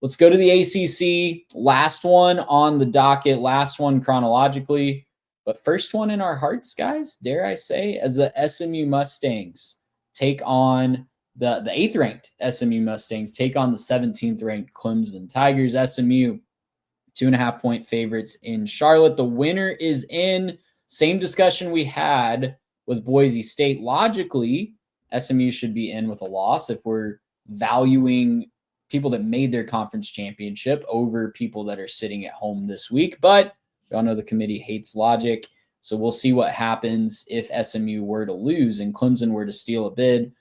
Let's go to the ACC. Last one on the docket, last one chronologically, but first one in our hearts, guys, dare I say, as the SMU Mustangs take on the 8th ranked SMU Mustangs, take on the 17th ranked Clemson Tigers. SMU, 2.5-point favorites in Charlotte. The winner is in. Same discussion we had with Boise State. Logically, SMU should be in with a loss if we're valuing people that made their conference championship over people that are sitting at home this week. But y'all know the committee hates logic. So we'll see what happens if SMU were to lose and Clemson were to steal a bid.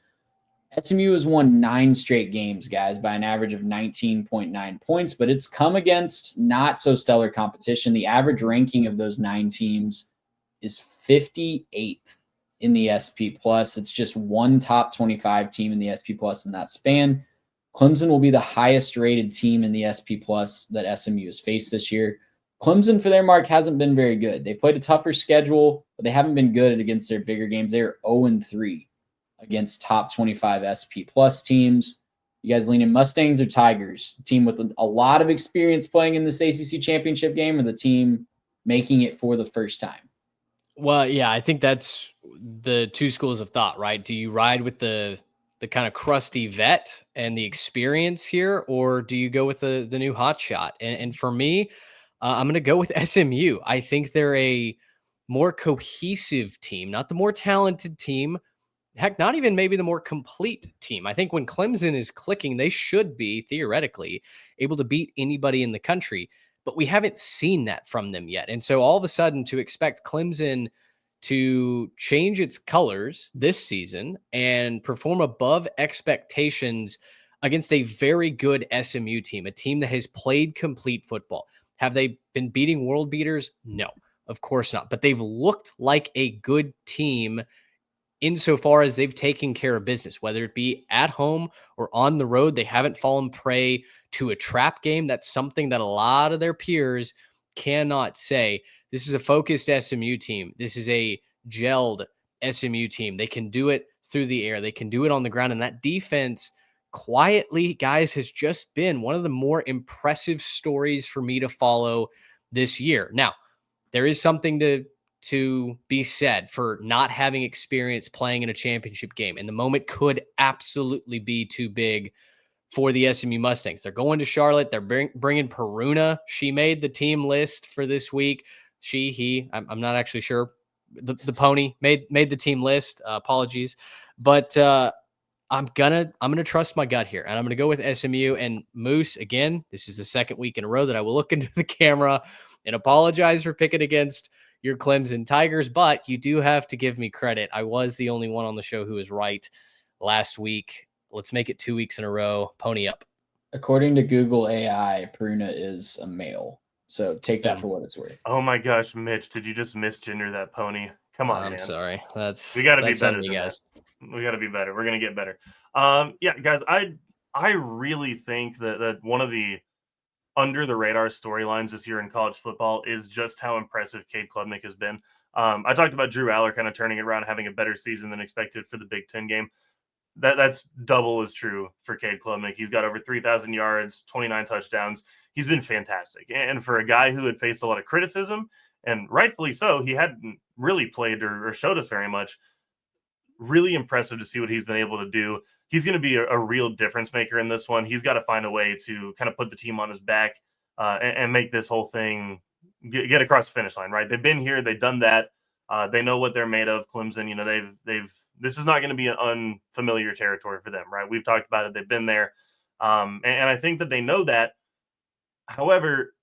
SMU has won 9 straight games, guys, by an average of 19.9 points, but it's come against not so stellar competition. The average ranking of those 9 teams is 58th in the SP Plus. It's just one top 25 team in the SP Plus in that span. Clemson will be the highest rated team in the SP Plus that SMU has faced this year. Clemson, for their mark, hasn't been very good. They've played a tougher schedule, but they haven't been good against their bigger games. They're 0-3 against top 25 SP Plus teams. You guys leaning Mustangs or Tigers? The team with a lot of experience playing in this ACC championship game, or the team making it for the first time? Well, yeah, I think that's the two schools of thought, right? Do you ride with the kind of crusty vet and the experience here, or do you go with the new hot shot? And for me, I'm going to go with SMU. I think they're a more cohesive team, not the more talented team. Heck, not even maybe the more complete team. I think when Clemson is clicking, they should be theoretically able to beat anybody in the country, but we haven't seen that from them yet. And so all of a sudden to expect Clemson to change its colors this season and perform above expectations against a very good SMU team, a team that has played complete football. Have they been beating world beaters? No, of course not. But they've looked like a good team insofar as they've taken care of business, whether it be at home or on the road. They haven't fallen prey to a trap game. That's something that a lot of their peers cannot say. This is a focused SMU team. This is a gelled SMU team. They can do it through the air. They can do it on the ground. And that defense quietly, guys, has just been one of the more impressive stories for me to follow this year. Now, there is something to be said for not having experience playing in a championship game. And the moment could absolutely be too big for the SMU Mustangs. They're going to Charlotte. They're bringing Peruna. She made the team list for this week. I'm not actually sure. The pony made the team list. Apologies. But I'm gonna trust my gut here, and I'm gonna go with SMU and Moose again. This is the second week in a row that I will look into the camera and apologize for picking against your Clemson Tigers, but you do have to give me credit. I was the only one on the show who was right last week. Let's make it 2 weeks in a row. Pony up. According to Google AI, Peruna is a male. So take that for what it's worth. Oh my gosh, Mitch, did you just misgender that pony? Come on, I'm man. sorry. We got to be better than you guys. That. We got to be better. We're going to get better. Yeah, guys, I really think that one of the under the radar storylines this year in college football is just how impressive Cade Klubnik has been. I talked about Drew Aller kind of turning it around, having a better season than expected for the Big Ten game. That's double as true for Cade Klubnik. He's got over 3,000 yards, 29 touchdowns. He's been fantastic. And for a guy who had faced a lot of criticism, and rightfully so, he hadn't really played or showed us very much. Really impressive to see what he's been able to do. He's going to be a real difference maker in this one. He's got to find a way to kind of put the team on his back and make this whole thing get across the finish line, right? They've been here. They've done that. They know what they're made of. Clemson, you know, they've this is not going to be an unfamiliar territory for them, right? We've talked about it. They've been there. And I think that they know that. However,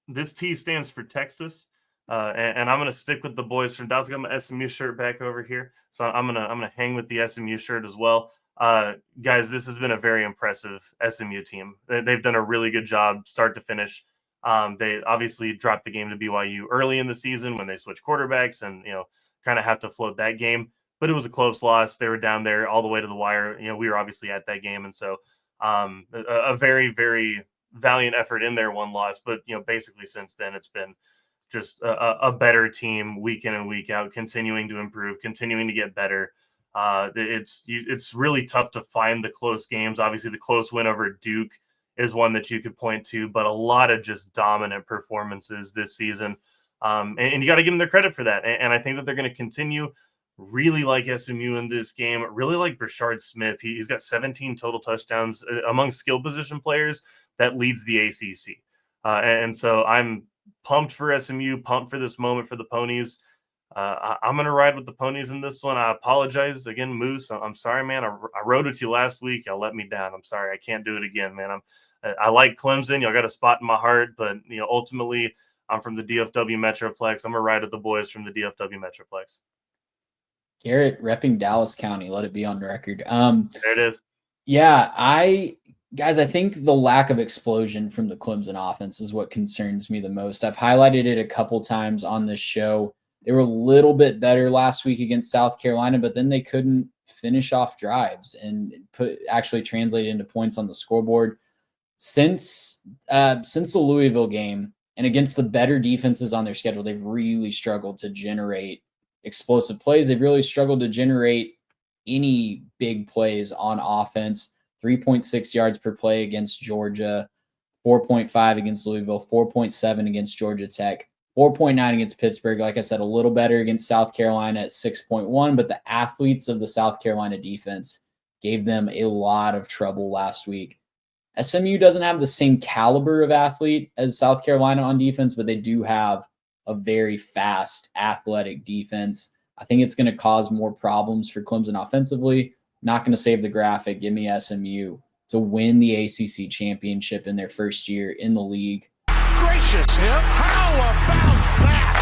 this T stands for Texas. And I'm going to stick with the boys from Dallas. I got my SMU shirt back over here. So I'm gonna hang with the SMU shirt as well. Guys, this has been a very impressive SMU team. They've done a really good job start to finish. They obviously dropped the game to BYU early in the season when they switched quarterbacks and, you know, kind of have to float that game. But it was a close loss. They were down there all the way to the wire. You know, we were obviously at that game. And so a very, very valiant effort in their one loss. But, you know, basically since then, it's been just a better team week in and week out, continuing to improve, continuing to get better. It's really tough to find the close games. Obviously, the close win over Duke is one that you could point to, but a lot of just dominant performances this season. And you got to give them their credit for that. And I think that they're going to continue. Really like SMU in this game. Really like Brashard Smith. He's got 17 total touchdowns among skill position players. That leads the ACC. And so I'm pumped for SMU, pumped for this moment for the Ponies. I'm going to ride with the Ponies in this one. I apologize again, Moose. I'm sorry, man. I rode with you last week. Y'all let me down. I'm sorry. I can't do it again, man. I like Clemson. Y'all got a spot in my heart, but ultimately, I'm from the DFW Metroplex. I'm going to ride with the boys from the DFW Metroplex. Garrett repping Dallas County. Let it be on record. There it is. Yeah, I think the lack of explosion from the Clemson offense is what concerns me the most. I've highlighted it a couple times on this show. They were a little bit better last week against South Carolina, but then they couldn't finish off drives and actually translate into points on the scoreboard. Since the Louisville game and against the better defenses on their schedule, they've really struggled to generate explosive plays. They've really struggled to generate any big plays on offense. 3.6 yards per play against Georgia, 4.5 against Louisville, 4.7 against Georgia Tech, 4.9 against Pittsburgh. Like I said, a little better against South Carolina at 6.1, but the athletes of the South Carolina defense gave them a lot of trouble last week. SMU doesn't have the same caliber of athlete as South Carolina on defense, but they do have a very fast, athletic defense. I think it's going to cause more problems for Clemson offensively. Not going to save the graphic. Give me SMU to win the ACC championship in their first year in the league. Gracious him. How about that?